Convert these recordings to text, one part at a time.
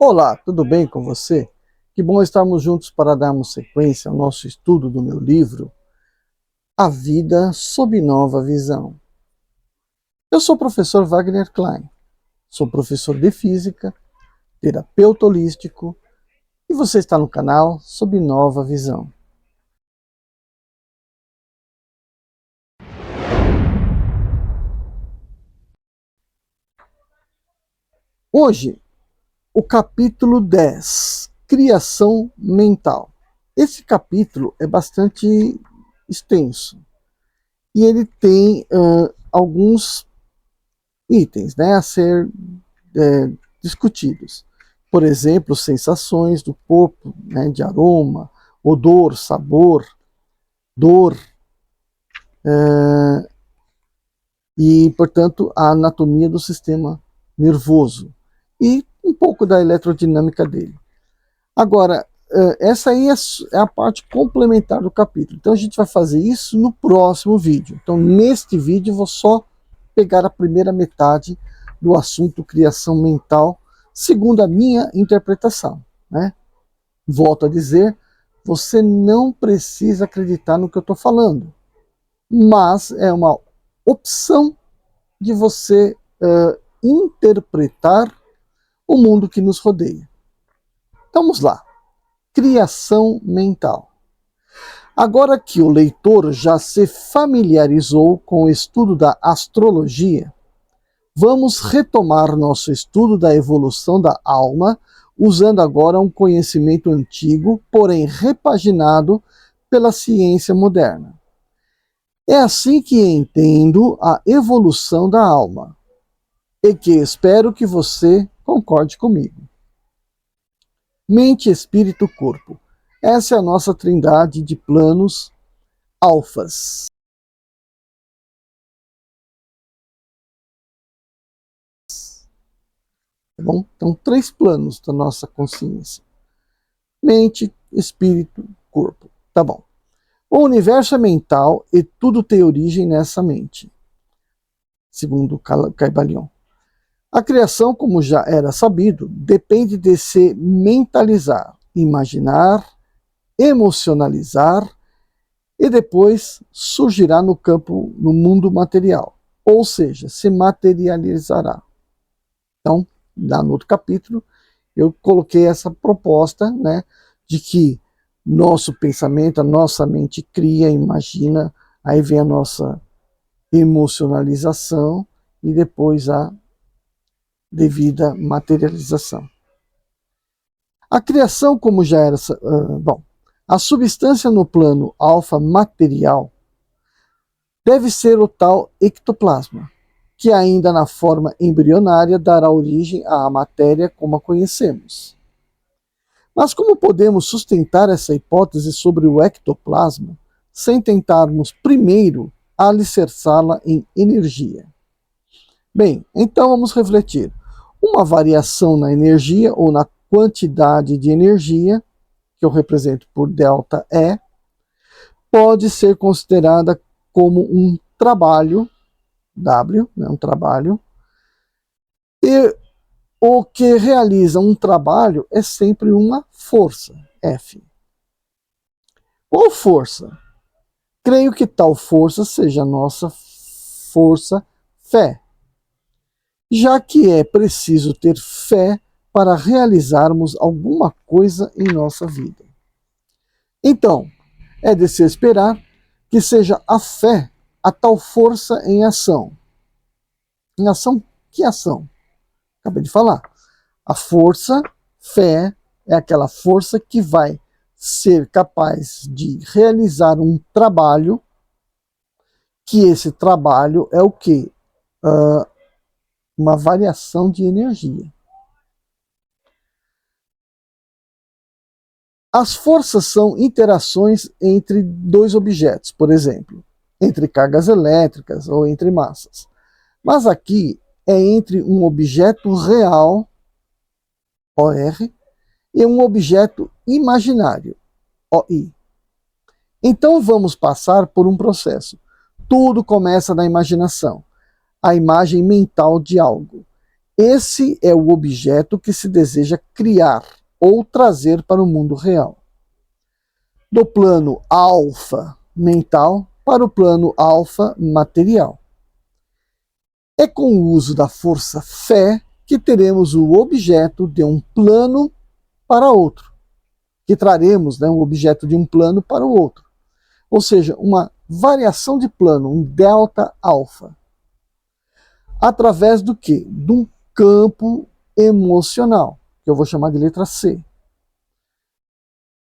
Olá, tudo bem com você? Que bom estarmos juntos para darmos sequência ao nosso estudo do meu livro, A Vida sob Nova Visão. Eu sou o professor Wagner Klein, sou professor de Física, terapeuta holístico e você está no canal Sob Nova Visão. Hoje, o capítulo 10, Criação Mental. Esse capítulo é bastante extenso e ele tem alguns itens, né, a ser discutidos. Por exemplo, sensações do corpo, né, de aroma, odor, sabor, dor, e, portanto, a anatomia do sistema nervoso e um pouco da eletrodinâmica dele. Agora, essa aí é a parte complementar do capítulo. Então a gente vai fazer isso no próximo vídeo. Então neste vídeo eu vou só pegar a primeira metade do assunto criação mental, segundo a minha interpretação, né? Volto a dizer, você não precisa acreditar no que eu estou falando, mas é uma opção de você interpretar o mundo que nos rodeia. Então vamos lá. Criação mental. Agora que o leitor já se familiarizou com o estudo da astrologia, vamos retomar nosso estudo da evolução da alma, usando agora um conhecimento antigo, porém repaginado pela ciência moderna. É assim que entendo a evolução da alma, e que espero que você concorde comigo. Mente, espírito, corpo. Essa é a nossa trindade de planos alfas. Tá bom? Então, 3 planos da nossa consciência. Mente, espírito, corpo. Tá bom. O universo é mental e tudo tem origem nessa mente, segundo Caibalion. A criação, como já era sabido, depende de se mentalizar, imaginar, emocionalizar e depois surgirá no campo, no mundo material, ou seja, se materializará. Então, lá no outro capítulo, eu coloquei essa proposta, né, de que nosso pensamento, a nossa mente cria, imagina, aí vem a nossa emocionalização e depois a devida materialização. A criação, como já era... a substância no plano alfa material deve ser o tal ectoplasma, que ainda na forma embrionária dará origem à matéria como a conhecemos. Mas como podemos sustentar essa hipótese sobre o ectoplasma sem tentarmos primeiro alicerçá-la em energia? Bem, então vamos refletir. Uma variação na energia ou na quantidade de energia, que eu represento por ΔE, pode ser considerada como um trabalho, W, né, um trabalho, e o que realiza um trabalho é sempre uma força, F. Qual força? Creio que tal força seja a nossa força fé, já que é preciso ter fé para realizarmos alguma coisa em nossa vida. Então, é de se esperar que seja a fé a tal força em ação. Em ação? Que ação? Acabei de falar. A força, fé, é aquela força que vai ser capaz de realizar um trabalho, que esse trabalho é o quê? Uma variação de energia. As forças são interações entre dois objetos, por exemplo, entre cargas elétricas ou entre massas. Mas aqui é entre um objeto real, OR, e um objeto imaginário, OI. Então vamos passar por um processo. Tudo começa na imaginação, a imagem mental de algo. Esse é o objeto que se deseja criar ou trazer para o mundo real. Do plano alfa mental para o plano alfa material. É com o uso da força fé que teremos o objeto de um plano para outro, que traremos, né, um objeto de um plano para o outro. Ou seja, uma variação de plano, um delta alfa. Através do quê? De um campo emocional, que eu vou chamar de letra C,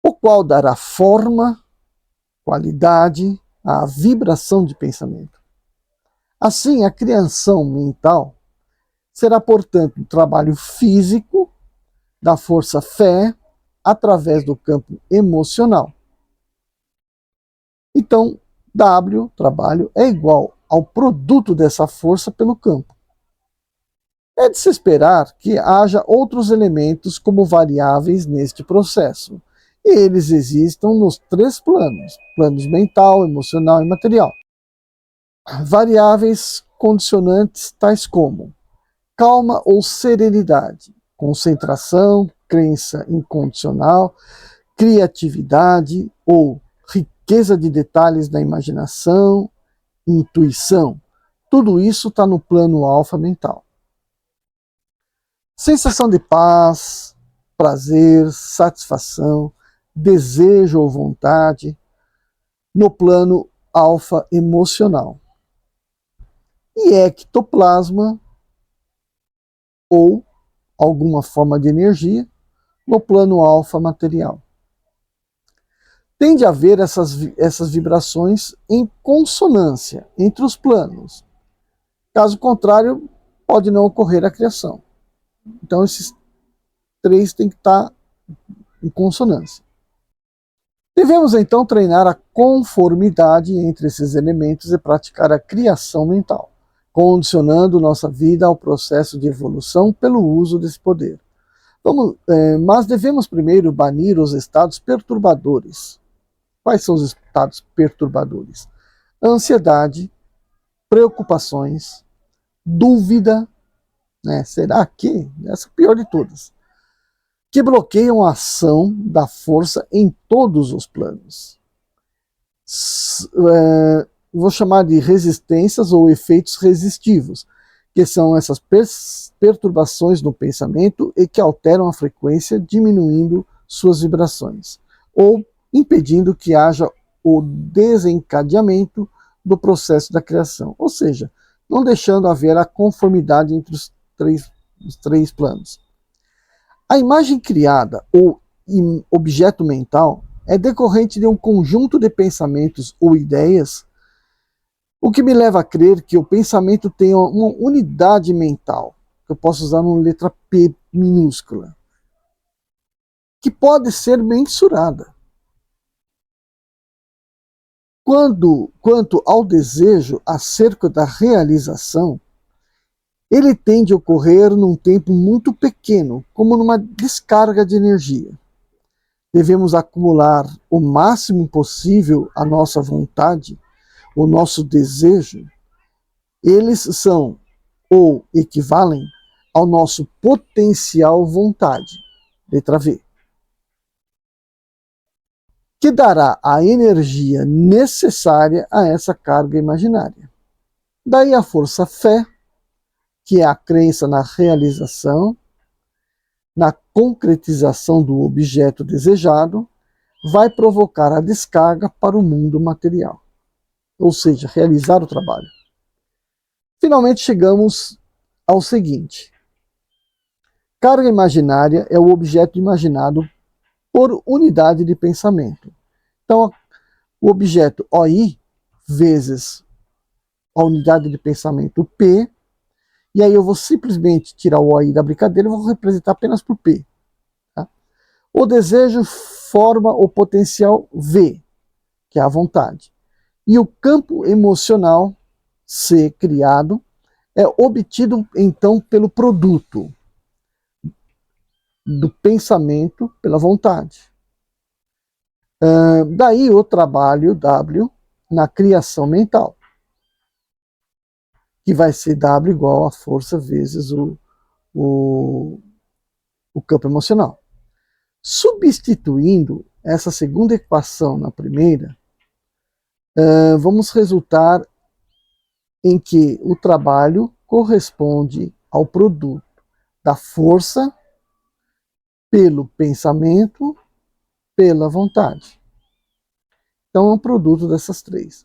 o qual dará forma, qualidade à vibração de pensamento. Assim, a criação mental será, portanto, um trabalho físico da força fé através do campo emocional. Então, W, trabalho, é igual ao produto dessa força pelo campo. É de se esperar que haja outros elementos como variáveis neste processo. E eles existam nos três planos: planos mental, emocional e material. Variáveis condicionantes tais como calma ou serenidade, concentração, crença incondicional, criatividade ou riqueza de detalhes da imaginação, intuição. Tudo isso está no plano alfa mental. Sensação de paz, prazer, satisfação, desejo ou vontade, no plano alfa emocional. E ectoplasma ou alguma forma de energia no plano alfa material. Tende a haver essas vibrações em consonância entre os planos. Caso contrário, pode não ocorrer a criação. Então, esses três têm que estar em consonância. Devemos, então, treinar a conformidade entre esses elementos e praticar a criação mental, condicionando nossa vida ao processo de evolução pelo uso desse poder. Mas devemos primeiro banir os estados perturbadores. Quais são os estados perturbadores? Ansiedade, preocupações, dúvida, né? Será que? Essa é a pior de todas. Que bloqueiam a ação da força em todos os planos. Vou chamar de resistências ou efeitos resistivos, que são essas perturbações no pensamento e que alteram a frequência, diminuindo suas vibrações, ou impedindo que haja o desencadeamento do processo da criação, ou seja, não deixando haver a conformidade entre os três planos. A imagem criada ou objeto mental é decorrente de um conjunto de pensamentos ou ideias, o que me leva a crer que o pensamento tem uma unidade mental, que eu posso usar uma letra P minúscula, que pode ser mensurada. Quanto ao desejo acerca da realização, ele tende a ocorrer num tempo muito pequeno, como numa descarga de energia. Devemos acumular o máximo possível a nossa vontade, o nosso desejo. Eles são ou equivalem ao nosso potencial vontade, letra V, que dará a energia necessária a essa carga imaginária. Daí a força fé, que é a crença na realização, na concretização do objeto desejado, vai provocar a descarga para o mundo material, ou seja, realizar o trabalho. Finalmente chegamos ao seguinte: carga imaginária é o objeto imaginado por unidade de pensamento. Então, o objeto OI vezes a unidade de pensamento P, e aí eu vou simplesmente tirar o OI da brincadeira e vou representar apenas por P. Tá? O desejo forma o potencial V, que é a vontade. E o campo emocional C criado é obtido então pelo produto do pensamento pela vontade. Daí o trabalho W na criação mental, que vai ser W igual a força vezes o o, o campo emocional. Substituindo essa segunda equação na primeira, vamos resultar em que o trabalho corresponde ao produto da força pelo pensamento, pela vontade. Então é um produto dessas três.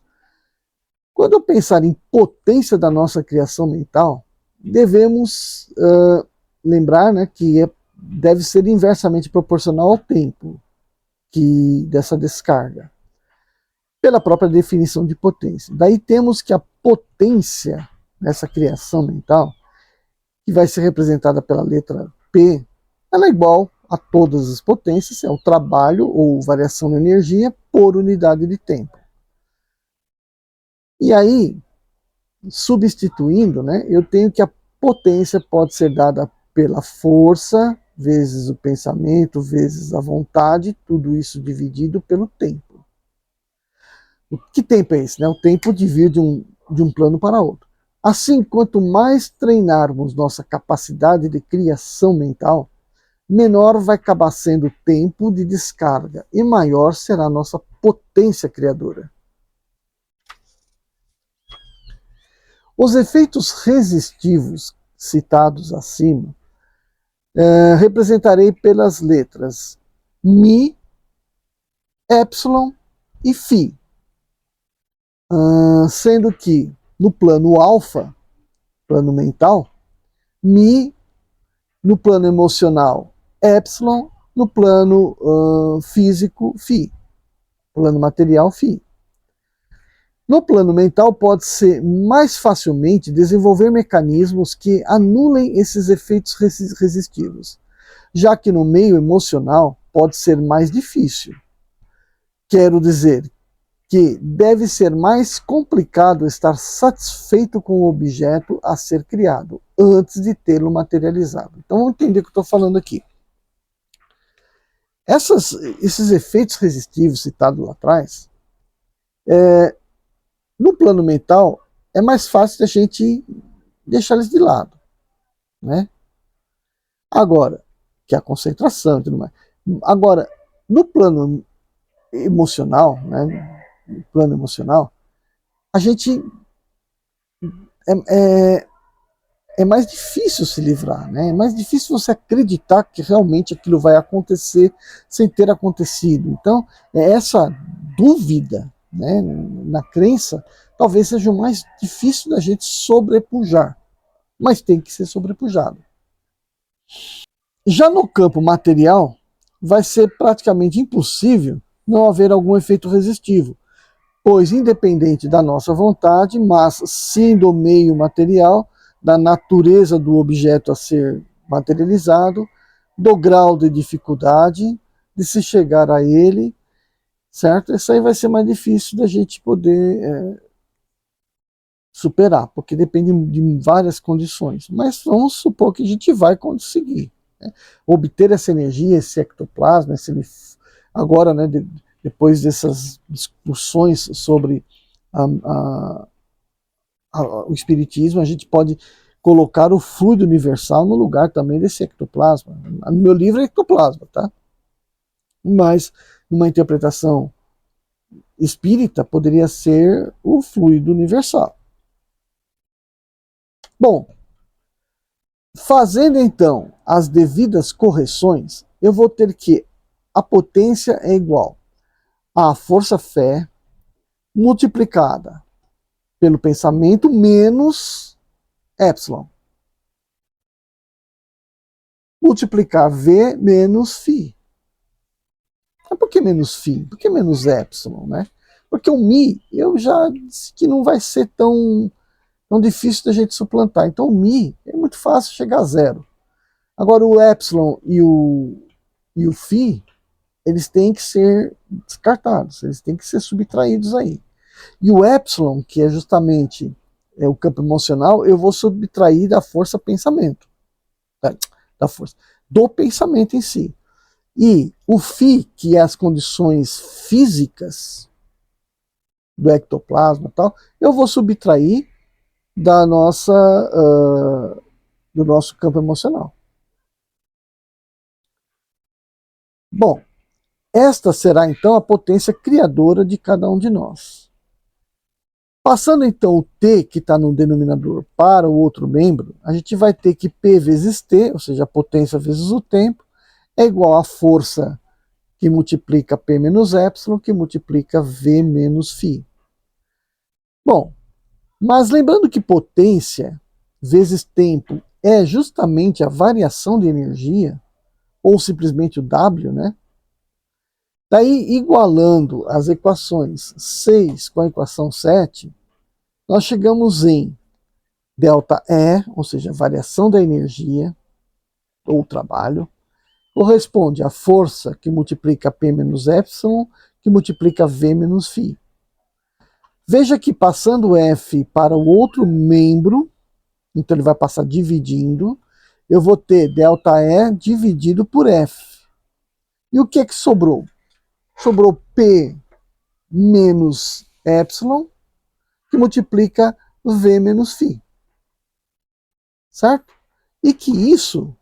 Quando eu pensar em potência da nossa criação mental, devemos lembrar, né, que deve ser inversamente proporcional ao tempo dessa descarga, pela própria definição de potência. Daí temos que a potência dessa criação mental, que vai ser representada pela letra P, ela é igual a todas as potências, é o trabalho ou variação de energia por unidade de tempo. E aí, substituindo, né, eu tenho que a potência pode ser dada pela força, vezes o pensamento, vezes a vontade, tudo isso dividido pelo tempo. Que tempo é esse? Né? O tempo de vir de um plano para outro. Assim, quanto mais treinarmos nossa capacidade de criação mental, menor vai acabar sendo o tempo de descarga e maior será a nossa potência criadora. Os efeitos resistivos citados acima representarei pelas letras Mi, Epsilon e Φ, sendo que no plano alfa, plano mental, Mi, no plano emocional, Epsilon, no plano físico, Φ, plano material, Φ. No plano mental, pode-se mais facilmente desenvolver mecanismos que anulem esses efeitos resistivos, já que no meio emocional pode ser mais difícil. Quero dizer que deve ser mais complicado estar satisfeito com o objeto a ser criado, antes de tê-lo materializado. Então vamos entender o que eu estou falando aqui. Esses efeitos resistivos citados lá atrás, no plano mental, é mais fácil a gente deixar eles de lado, né? Agora, que é a concentração e tudo mais. Agora, no plano emocional, né? No plano emocional, a gente é mais difícil se livrar, né? É mais difícil você acreditar que realmente aquilo vai acontecer sem ter acontecido. Então, essa dúvida, né, na crença, talvez seja o mais difícil da gente sobrepujar, mas tem que ser sobrepujado. Já no campo material, vai ser praticamente impossível não haver algum efeito resistivo, pois independente da nossa vontade, mas sim do meio material, da natureza do objeto a ser materializado, do grau de dificuldade de se chegar a ele, certo? Isso aí vai ser mais difícil da gente poder superar, porque depende de várias condições. Mas vamos supor que a gente vai conseguir, né? Obter essa energia, esse ectoplasma, agora, né, depois dessas discussões sobre o espiritismo, a gente pode colocar o fluido universal no lugar também desse ectoplasma. No meu livro é ectoplasma, tá? Mas numa interpretação espírita poderia ser o fluido universal. Bom, fazendo então as devidas correções, eu vou ter que a potência é igual à força fé multiplicada pelo pensamento menos epsilon. Multiplicar V menos Φ. Mas por que menos Φ? Por que menos epsilon, né? Porque o Mi, eu já disse que não vai ser tão difícil da gente suplantar. Então o Mi é muito fácil chegar a zero. Agora o epsilon e o Φ, eles têm que ser descartados, eles têm que ser subtraídos aí. E o epsilon, que é justamente o campo emocional, eu vou subtrair da força pensamento. Da força. Do pensamento em si. E o Φ, que é as condições físicas do ectoplasma e tal, eu vou subtrair da nossa do nosso campo emocional. Bom, esta será então a potência criadora de cada um de nós. Passando então o T, que está no denominador, para o outro membro, a gente vai ter que P vezes T, ou seja, a potência vezes o tempo, é igual à força que multiplica P menos epsilon, que multiplica V menos φ. Bom, mas lembrando que potência vezes tempo é justamente a variação de energia, ou simplesmente o W, né? Daí, igualando as equações 6 com a equação 7, nós chegamos em ΔE, ou seja, a variação da energia, ou trabalho, corresponde à força que multiplica P menos epsilon, que multiplica V menos φ. Veja que passando F para o outro membro, então ele vai passar dividindo, eu vou ter ΔE dividido por F. E o que é que sobrou? Sobrou P menos epsilon, que multiplica V menos φ. Certo? E que isso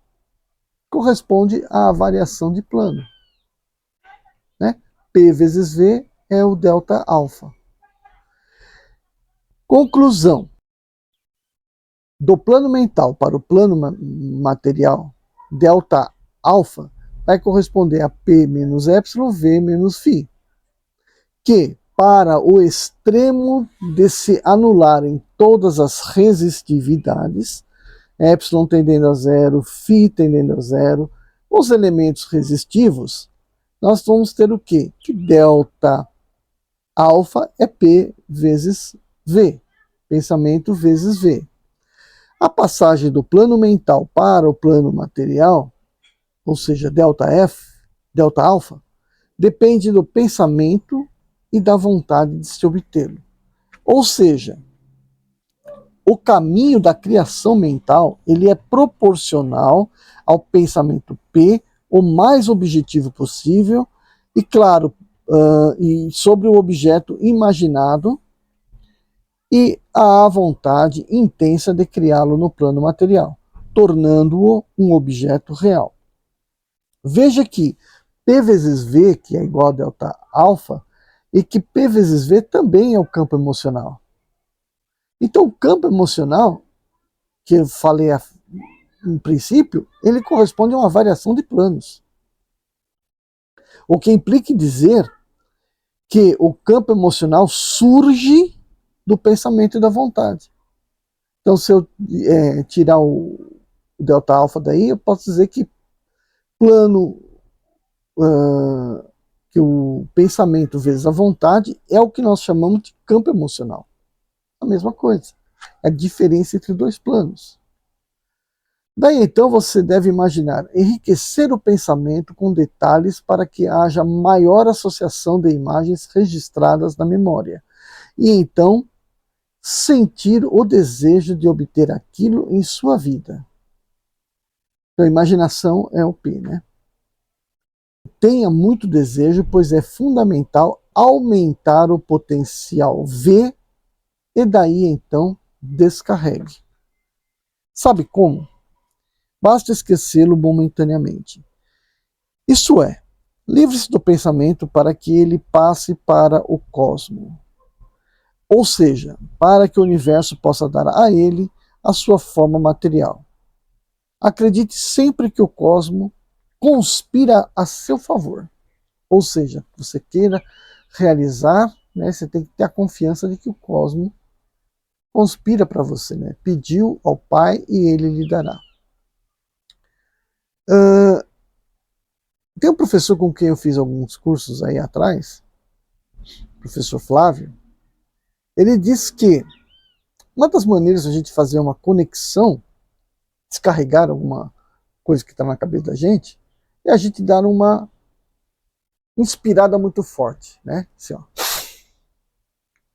corresponde à variação de plano. Né? P vezes V é o delta alfa. Conclusão. Do plano mental para o plano material, delta alfa vai corresponder a P menos epsilon, V menos φ. Que, para o extremo de se anularem todas as resistividades, epsilon tendendo a zero, φ tendendo a zero, os elementos resistivos, nós vamos ter o quê? Que delta alfa é P vezes V, pensamento vezes V. A passagem do plano mental para o plano material, ou seja, delta F, delta alfa, depende do pensamento e da vontade de se obtê-lo. Ou seja, o caminho da criação mental ele é proporcional ao pensamento P, o mais objetivo possível, e claro, e sobre o objeto imaginado, e à vontade intensa de criá-lo no plano material, tornando-o um objeto real. Veja que P vezes V, que é igual a delta alfa, e que P vezes V também é o campo emocional. Então, o campo emocional, que eu falei em princípio, ele corresponde a uma variação de planos. O que implica em dizer que o campo emocional surge do pensamento e da vontade. Então, se eu tirar o delta alfa daí, eu posso dizer que plano que o pensamento vezes a vontade é o que nós chamamos de campo emocional. A mesma coisa. É a diferença entre dois planos. Daí então você deve imaginar enriquecer o pensamento com detalhes para que haja maior associação de imagens registradas na memória. E então sentir o desejo de obter aquilo em sua vida. Então, imaginação é o P, né? Tenha muito desejo, pois é fundamental aumentar o potencial V e daí então descarregue. Sabe como? Basta esquecê-lo momentaneamente. Isso é, livre-se do pensamento para que ele passe para o cosmo. Ou seja, para que o universo possa dar a ele a sua forma material. Acredite sempre que o cosmo conspira a seu favor. Ou seja, você queira realizar, né, você tem que ter a confiança de que o cosmo conspira para você, né? Pediu ao Pai e ele lhe dará. Tem um professor com quem eu fiz alguns cursos aí atrás, professor Flávio, ele disse que uma das maneiras de a gente fazer uma conexão, descarregar alguma coisa que está na cabeça da gente, é a gente dar uma inspirada muito forte, né? Assim, ó.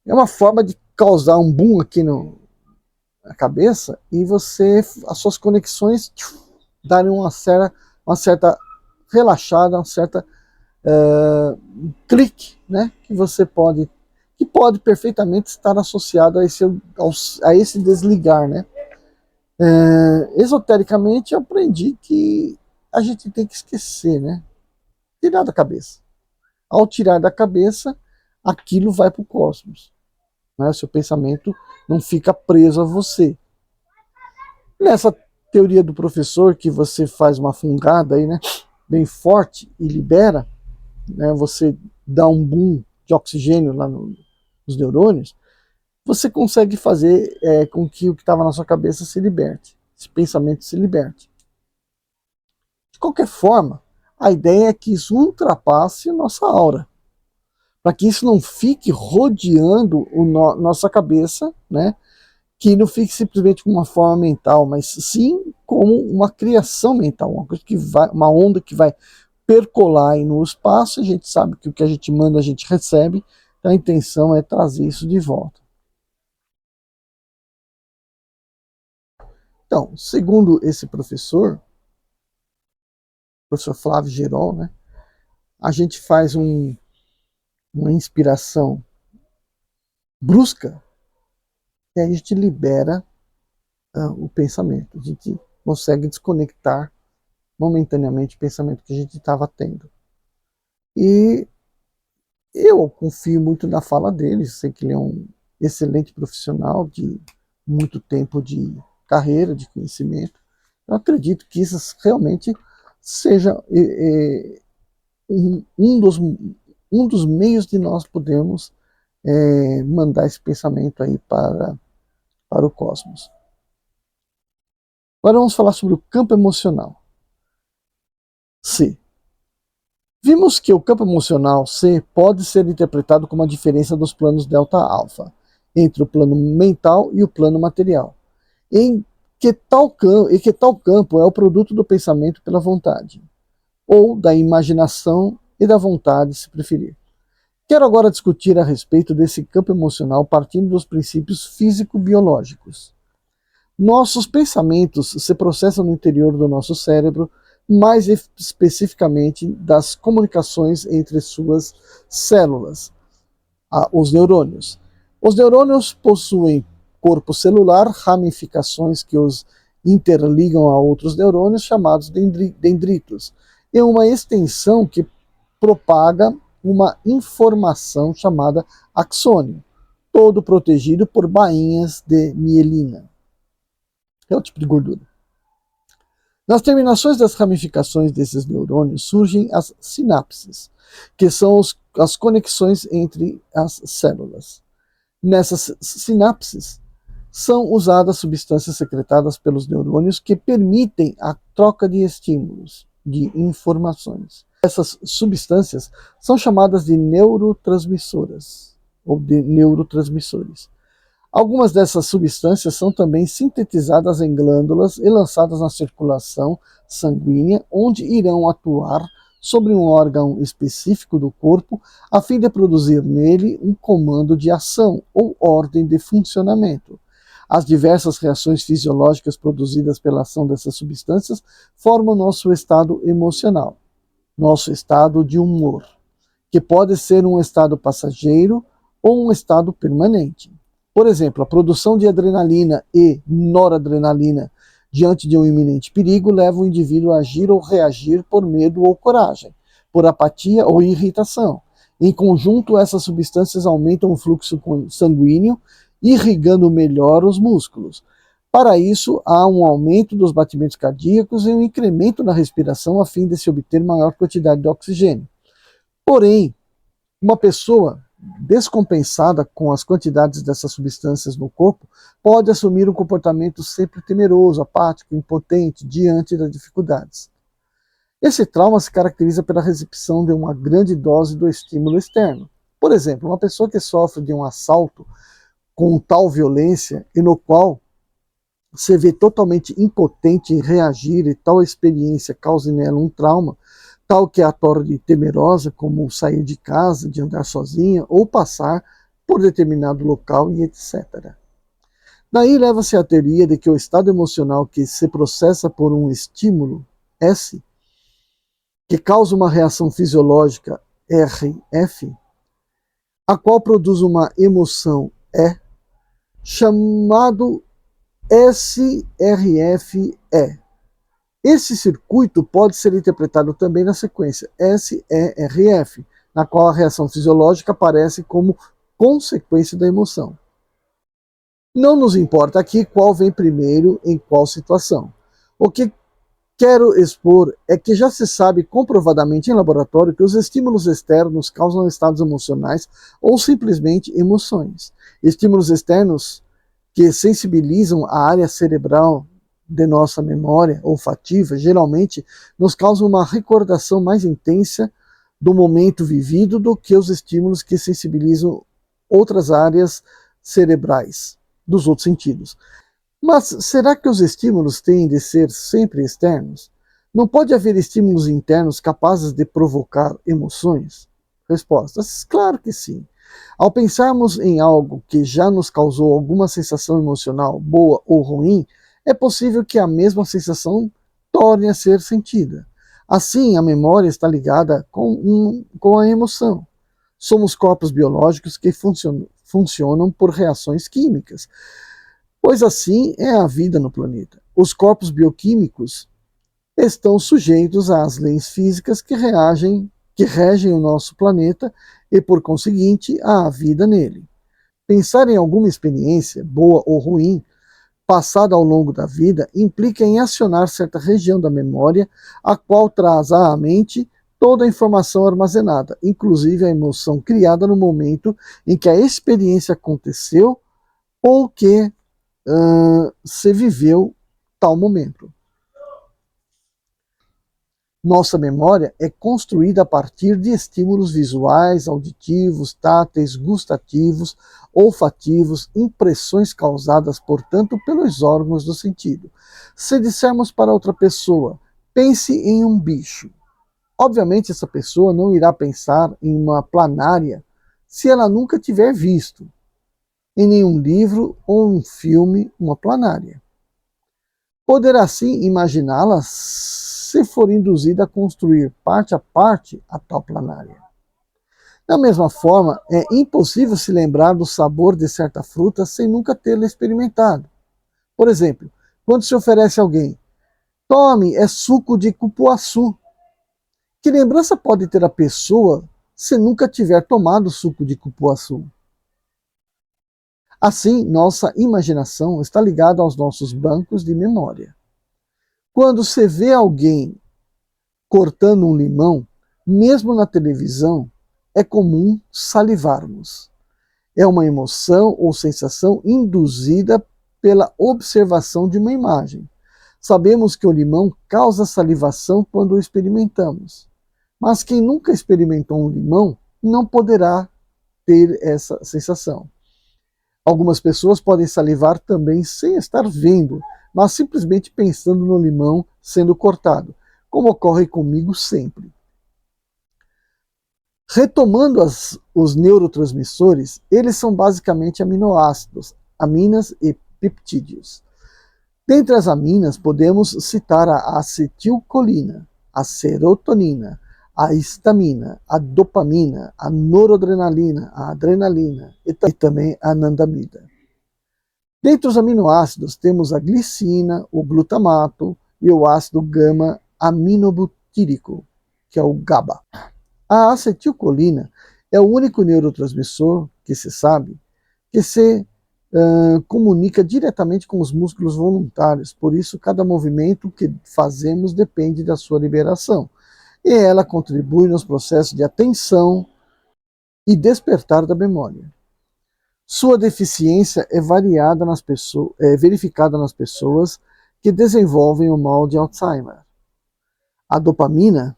É uma forma de causar um boom aqui na cabeça e as suas conexões darem uma certa relaxada, uma certa clique, né? Que pode perfeitamente estar associado a esse desligar, né? Esotericamente, eu aprendi que a gente tem que esquecer, né? Tirar da cabeça. Ao tirar da cabeça, aquilo vai para o cosmos. Né? Seu pensamento não fica preso a você. Nessa teoria do professor, que você faz uma fungada aí, né? Bem forte e libera, né? Você dá um boom de oxigênio lá nos neurônios, você consegue fazer com que o que estava na sua cabeça se liberte. Esse pensamento se liberte. De qualquer forma, a ideia é que isso ultrapasse nossa aura, para que isso não fique rodeando nossa cabeça, né? Que não fique simplesmente como uma forma mental, mas sim como uma criação mental, uma coisa que vai, uma onda que vai percolar aí no espaço. A gente sabe que o que a gente manda a gente recebe, então a intenção é trazer isso de volta. Então, segundo esse professor Flávio Gerol, né, a gente faz uma inspiração brusca e aí a gente libera o pensamento. A gente consegue desconectar momentaneamente o pensamento que a gente estava tendo. E eu confio muito na fala dele, sei que ele é um excelente profissional de muito tempo de carreira, de conhecimento. Eu acredito que isso realmente seja um dos meios de nós podermos mandar esse pensamento aí para o cosmos. Agora vamos falar sobre o campo emocional. C. Vimos que o campo emocional C pode ser interpretado como a diferença dos planos delta-alfa, entre o plano mental e o plano material, em que tal campo é o produto do pensamento pela vontade, ou da imaginação e da vontade, se preferir. Quero agora discutir a respeito desse campo emocional partindo dos princípios físico-biológicos. Nossos pensamentos se processam no interior do nosso cérebro, mais especificamente das comunicações entre suas células, os neurônios. Os neurônios possuem corpo celular, ramificações que os interligam a outros neurônios chamados dendritos, e uma extensão que propaga uma informação chamada axônio, todo protegido por bainhas de mielina. É o tipo de gordura. Nas terminações das ramificações desses neurônios surgem as sinapses, que são as conexões entre as células. Nessas sinapses são usadas substâncias secretadas pelos neurônios que permitem a troca de estímulos, de informações. Essas substâncias são chamadas de neurotransmissoras ou de neurotransmissores. Algumas dessas substâncias são também sintetizadas em glândulas e lançadas na circulação sanguínea, onde irão atuar sobre um órgão específico do corpo, a fim de produzir nele um comando de ação ou ordem de funcionamento. As diversas reações fisiológicas produzidas pela ação dessas substâncias formam nosso estado emocional, nosso estado de humor, que pode ser um estado passageiro ou um estado permanente. Por exemplo, a produção de adrenalina e noradrenalina diante de um iminente perigo leva o indivíduo a agir ou reagir por medo ou coragem, por apatia ou irritação. Em conjunto, essas substâncias aumentam o fluxo sanguíneo, irrigando melhor os músculos. Para isso, há um aumento dos batimentos cardíacos e um incremento na respiração a fim de se obter maior quantidade de oxigênio. Porém, uma pessoa descompensada com as quantidades dessas substâncias no corpo pode assumir um comportamento sempre temeroso, apático, impotente diante das dificuldades. Esse trauma se caracteriza pela recepção de uma grande dose do estímulo externo. Por exemplo, uma pessoa que sofre de um assalto com tal violência e no qual se vê totalmente impotente em reagir e tal experiência causa nela um trauma, tal que a torne temerosa, como sair de casa, de andar sozinha ou passar por determinado local e etc. Daí leva-se a teoria de que o estado emocional que se processa por um estímulo S, que causa uma reação fisiológica RF, a qual produz uma emoção E, chamado SRFE. Esse circuito pode ser interpretado também na sequência SERF, na qual a reação fisiológica aparece como consequência da emoção. Não nos importa aqui qual vem primeiro em qual situação. O que quero expor é que já se sabe comprovadamente em laboratório que os estímulos externos causam estados emocionais ou simplesmente emoções. Estímulos externos que sensibilizam a área cerebral de nossa memória olfativa, geralmente nos causam uma recordação mais intensa do momento vivido do que os estímulos que sensibilizam outras áreas cerebrais dos outros sentidos. Mas será que os estímulos têm de ser sempre externos? Não pode haver estímulos internos capazes de provocar emoções? Respostas: claro que sim. Ao pensarmos em algo que já nos causou alguma sensação emocional, boa ou ruim, é possível que a mesma sensação torne a ser sentida. Assim, a memória está ligada com a emoção. Somos corpos biológicos que funcionam por reações químicas, pois assim é a vida no planeta. Os corpos bioquímicos estão sujeitos às leis físicas que regem o nosso planeta e, por conseguinte, à vida nele. Pensar em alguma experiência, boa ou ruim, passada ao longo da vida, implica em acionar certa região da memória, a qual traz à mente toda a informação armazenada, inclusive a emoção criada no momento em que a experiência aconteceu ou que se viveu tal momento. Nossa memória é construída a partir de estímulos visuais, auditivos, táteis, gustativos, olfativos, impressões causadas, portanto, pelos órgãos do sentido. Se dissermos para outra pessoa, pense em um bicho, obviamente essa pessoa não irá pensar em uma planária se ela nunca tiver visto em nenhum livro ou um filme uma planária. Poderá sim imaginá-la se for induzida a construir parte a parte a tal planária. Da mesma forma, é impossível se lembrar do sabor de certa fruta sem nunca tê-la experimentado. Por exemplo, quando se oferece a alguém, tome, é suco de cupuaçu. Que lembrança pode ter a pessoa se nunca tiver tomado suco de cupuaçu? Assim, nossa imaginação está ligada aos nossos bancos de memória. Quando se vê alguém cortando um limão, mesmo na televisão, é comum salivarmos. É uma emoção ou sensação induzida pela observação de uma imagem. Sabemos que o limão causa salivação quando o experimentamos. Mas quem nunca experimentou um limão não poderá ter essa sensação. Algumas pessoas podem salivar também sem estar vendo, mas simplesmente pensando no limão sendo cortado, como ocorre comigo sempre. Retomando os neurotransmissores, eles são basicamente aminoácidos, aminas e peptídeos. Dentre as aminas, podemos citar a acetilcolina, a serotonina, a histamina, a dopamina, a noradrenalina, a adrenalina e também a anandamida. Dentre os aminoácidos temos a glicina, o glutamato e o ácido gama-aminobutírico, que é o GABA. A acetilcolina é o único neurotransmissor que se sabe que se comunica diretamente com os músculos voluntários, por isso cada movimento que fazemos depende da sua liberação. E ela contribui nos processos de atenção e despertar da memória. Sua deficiência é verificada nas pessoas que desenvolvem o mal de Alzheimer. A dopamina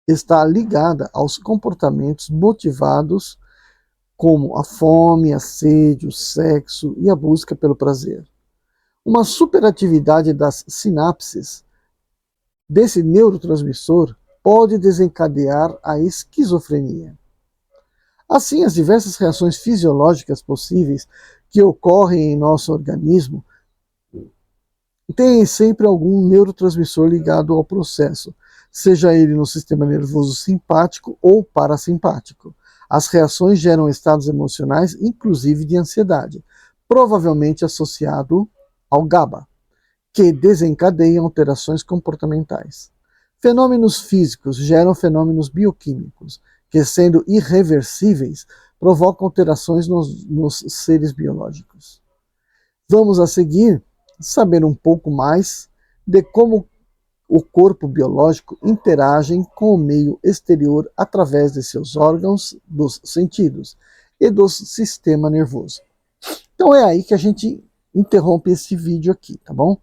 está ligada aos comportamentos motivados como a fome, a sede, o sexo e a busca pelo prazer. Uma superatividade das sinapses desse neurotransmissor pode desencadear a esquizofrenia. Assim, as diversas reações fisiológicas possíveis que ocorrem em nosso organismo têm sempre algum neurotransmissor ligado ao processo, seja ele no sistema nervoso simpático ou parasimpático. As reações geram estados emocionais, inclusive de ansiedade, provavelmente associado ao GABA, que desencadeiam alterações comportamentais. Fenômenos físicos geram fenômenos bioquímicos, que, sendo irreversíveis, provocam alterações nos seres biológicos. Vamos a seguir saber um pouco mais de como o corpo biológico interage com o meio exterior através de seus órgãos, dos sentidos e do sistema nervoso. Então é aí que a gente interrompe esse vídeo aqui, tá bom?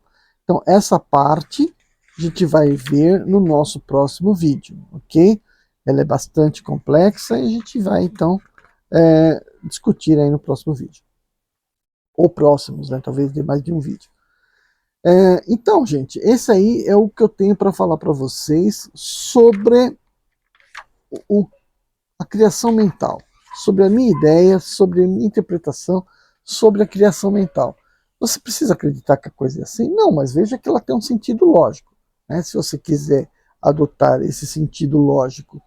Então essa parte a gente vai ver no nosso próximo vídeo, ok? Ela é bastante complexa e a gente vai então discutir aí no próximo vídeo. Ou próximos, né? Talvez de mais de um vídeo. Então, gente, esse aí é o que eu tenho para falar para vocês sobre a criação mental, sobre a minha ideia, sobre a minha interpretação, sobre a criação mental. Você precisa acreditar que a coisa é assim? Não, mas veja que ela tem um sentido lógico. Né? Se você quiser adotar esse sentido lógico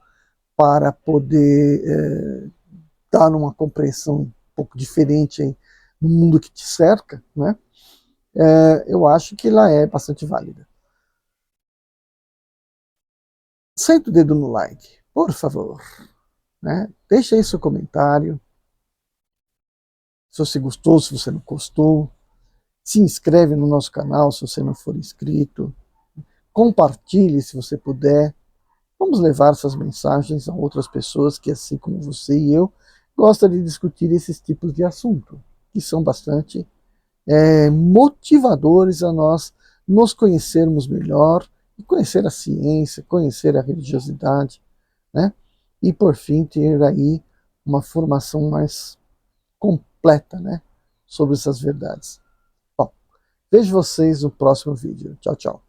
para poder dar uma compreensão um pouco diferente aí no mundo que te cerca, né? Eu acho que ela é bastante válida. Senta o dedo no like, por favor. Né? Deixa aí seu comentário. Se você gostou, se você não gostou. Se inscreve no nosso canal se você não for inscrito. Compartilhe se você puder. Vamos levar essas mensagens a outras pessoas que, assim como você e eu, gostam de discutir esses tipos de assunto, que são bastante motivadores a nós nos conhecermos melhor, e conhecer a ciência, conhecer a religiosidade, né? E por fim ter aí uma formação mais completa, né? Sobre essas verdades. Bom, vejo vocês no próximo vídeo. Tchau, tchau.